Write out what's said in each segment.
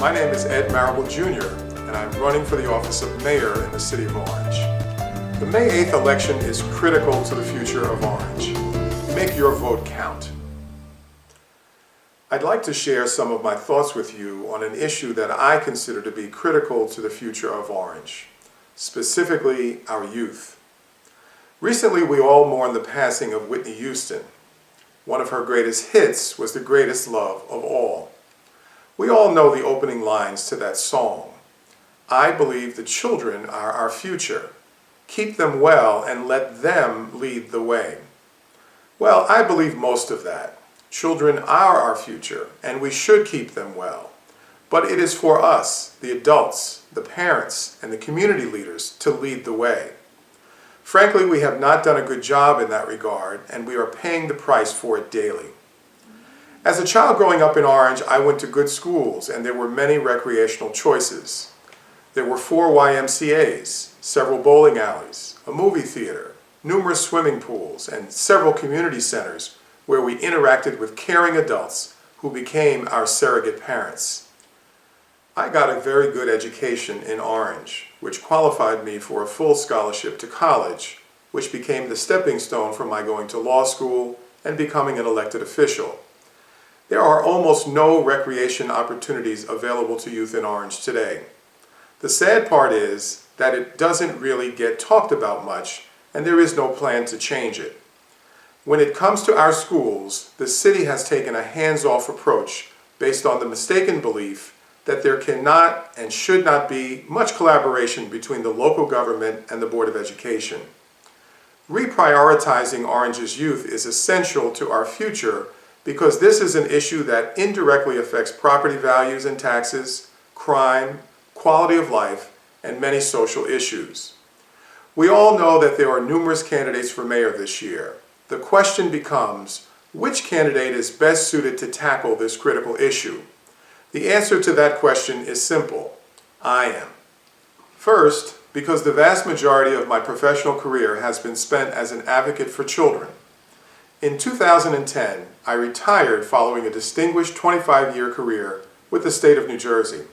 My name is Ed Marable Jr., and I'm running for the office of mayor in the city of Orange. The May 8th election is critical to the future of Orange. Make your vote count. I'd like to share some of my thoughts with you on an issue that I consider to be critical to the future of Orange, specifically our youth. Recently, we all mourned the passing of Whitney Houston. One of her greatest hits was The Greatest Love of All. We all know the opening lines to that song. I believe the children are our future. Keep them well and let them lead the way. Well, I believe most of that. Children are our future, and we should keep them well. But it is for us, the adults, the parents, and the community leaders to lead the way. Frankly, we have not done a good job in that regard, and we are paying the price for it daily. As a child growing up in Orange, I went to good schools, and there were many recreational choices. There were 4 YMCAs, several bowling alleys, a movie theater, numerous swimming pools, and several community centers where we interacted with caring adults who became our surrogate parents. I got a very good education in Orange, which qualified me for a full scholarship to college, which became the stepping stone for my going to law school and becoming an elected official. There are almost no recreation opportunities available to youth in Orange today. The sad part is that it doesn't really get talked about much, and there is no plan to change it. When it comes to our schools, the city has taken a hands-off approach based on the mistaken belief that there cannot and should not be much collaboration between the local government and the Board of Education. Reprioritizing Orange's youth is essential to our future because this is an issue that indirectly affects property values and taxes, crime, quality of life, and many social issues. We all know that there are numerous candidates for mayor this year. The question becomes, which candidate is best suited to tackle this critical issue? The answer to that question is simple: I am. First, because the vast majority of my professional career has been spent as an advocate for children. In 2010, I retired following a distinguished 25-year career with the state of New Jersey.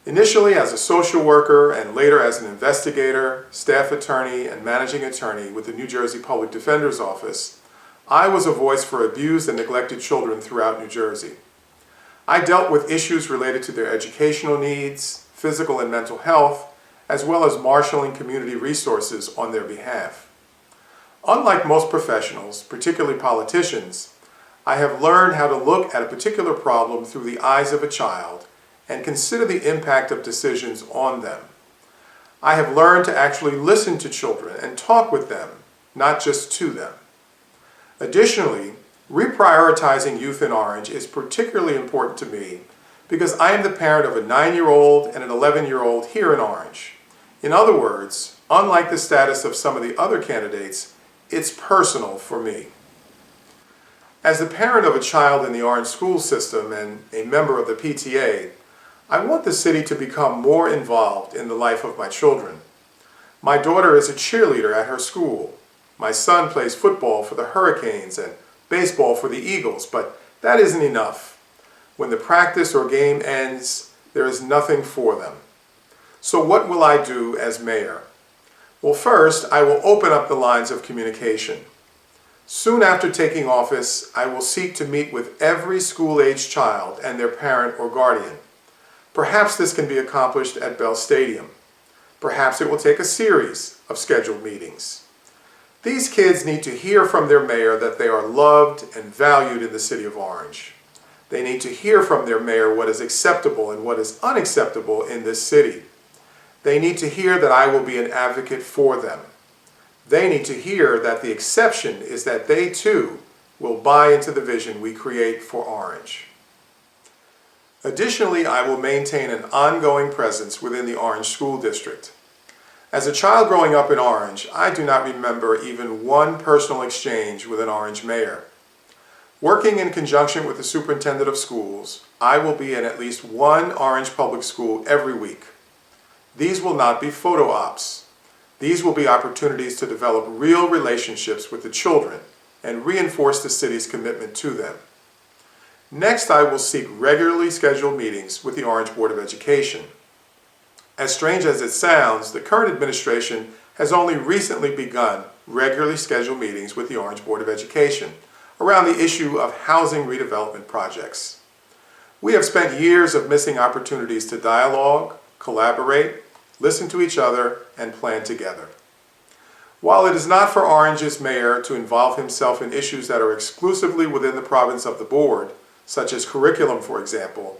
Initially as a social worker and later as an investigator, staff attorney, and managing attorney with the New Jersey Public Defender's Office, I was a voice for abused and neglected children throughout New Jersey. I dealt with issues related to their educational needs, physical and mental health, as well as marshaling community resources on their behalf. Unlike most professionals, particularly politicians, I have learned how to look at a particular problem through the eyes of a child and consider the impact of decisions on them. I have learned to actually listen to children and talk with them, not just to them. Additionally, reprioritizing youth in Orange is particularly important to me because I am the parent of a 9-year-old and an 11-year-old here in Orange. In other words, unlike the status of some of the other candidates, it's personal for me. As the parent of a child in the Orange school system and a member of the PTA, I want the city to become more involved in the life of my children. My daughter is a cheerleader at her school. My son plays football for the Hurricanes and baseball for the Eagles, but that isn't enough. When the practice or game ends, there is nothing for them. So what will I do as mayor? Well, first, I will open up the lines of communication. Soon after taking office, I will seek to meet with every school-aged child and their parent or guardian. Perhaps this can be accomplished at Bell Stadium. Perhaps it will take a series of scheduled meetings. These kids need to hear from their mayor that they are loved and valued in the city of Orange. They need to hear from their mayor what is acceptable and what is unacceptable in this city. They need to hear that I will be an advocate for them. They need to hear that the exception is that they too will buy into the vision we create for Orange. Additionally, I will maintain an ongoing presence within the Orange School District. As a child growing up in Orange, I do not remember even one personal exchange with an Orange mayor. Working in conjunction with the superintendent of schools, I will be in at least one Orange public school every week. These will not be photo ops. These will be opportunities to develop real relationships with the children and reinforce the city's commitment to them. Next, I will seek regularly scheduled meetings with the Orange Board of Education. As strange as it sounds, the current administration has only recently begun regularly scheduled meetings with the Orange Board of Education around the issue of housing redevelopment projects. We have spent years of missing opportunities to dialogue, collaborate, listen to each other, and plan together. While it is not for Orange's mayor to involve himself in issues that are exclusively within the province of the board, such as curriculum, for example,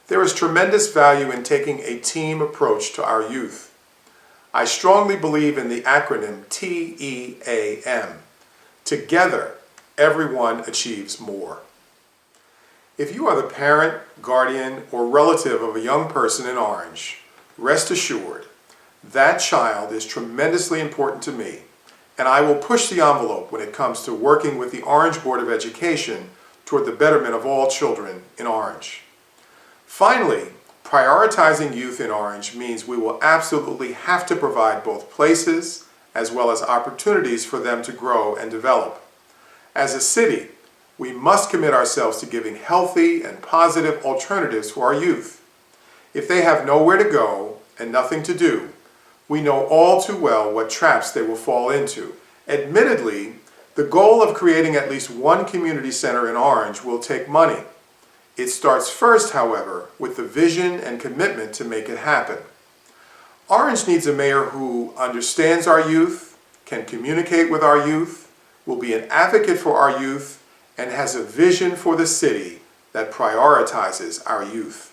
there is tremendous value in taking a team approach to our youth. I strongly believe in the acronym TEAM. Together, everyone achieves more. If you are the parent, guardian, or relative of a young person in Orange, rest assured, that child is tremendously important to me, and I will push the envelope when it comes to working with the Orange Board of Education toward the betterment of all children in Orange. Finally, prioritizing youth in Orange means we will absolutely have to provide both places as well as opportunities for them to grow and develop. As a city, we must commit ourselves to giving healthy and positive alternatives for our youth. If they have nowhere to go and nothing to do, we know all too well what traps they will fall into. Admittedly, the goal of creating at least one community center in Orange will take money. It starts first, however, with the vision and commitment to make it happen. Orange needs a mayor who understands our youth, can communicate with our youth, will be an advocate for our youth, and has a vision for the city that prioritizes our youth.